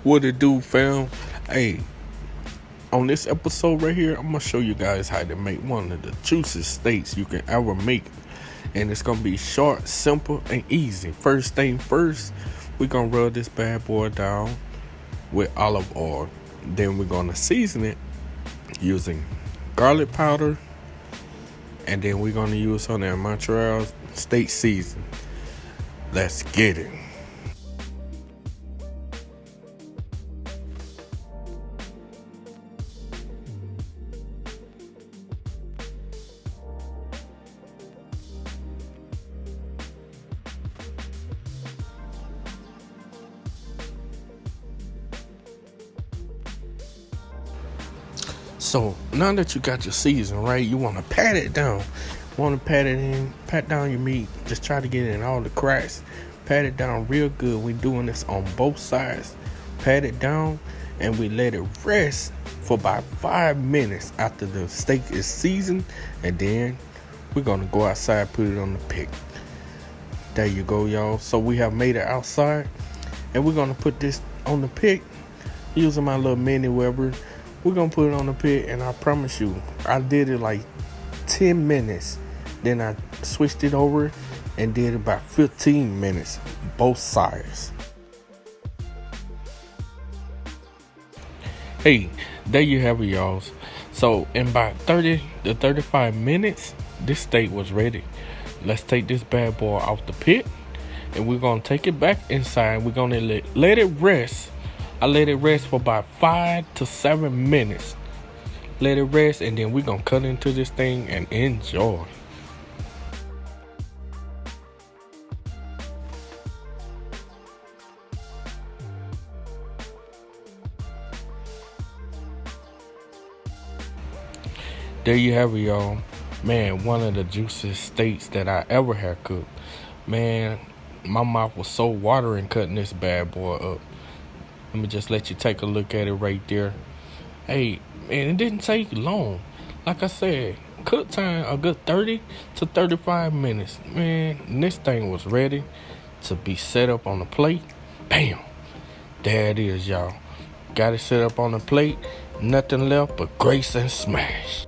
What it do, fam? Hey, on this episode right here, I'm gonna show you guys how to make one of the juiciest steaks you can ever make. And it's gonna be short, simple, and easy. First thing first, we're gonna rub this bad boy down with olive oil. Then we're gonna season it using garlic powder. And then we're gonna use some of that Montreal steak season. Let's get it. So now that you got your season right, you want to pat it down. Pat down your meat. Just try to get it in all the cracks. Pat it down real good. We're doing this on both sides. Pat it down and we let it rest for about 5 minutes after the steak is seasoned. And then we're going to go outside, put it on the pick. There you go, y'all. So we have made it outside. And we're going to put this on the pick using my little mini Weber. We're going to put it on the pit, and I promise you, I did it like 10 minutes. Then I switched it over and did about 15 minutes, both sides. Hey, there you have it, y'all. So in about 30 to 35 minutes, this steak was ready. Let's take this bad boy off the pit, and we're going to take it back inside. We're going to let it rest. I let it rest for about 5 to 7 minutes. Let it rest, and then we're going to cut into this thing and enjoy. There you have it, y'all. Man, one of the juiciest steaks that I ever had cooked. Man, my mouth was so watering cutting this bad boy up. Let me just let you take a look at it right there. Hey, man, it didn't take long. Like I said, cook time a good 30 to 35 minutes. Man, this thing was ready to be set up on the plate. Bam! There it is, y'all. Got it set up on the plate. Nothing left but grace and smash.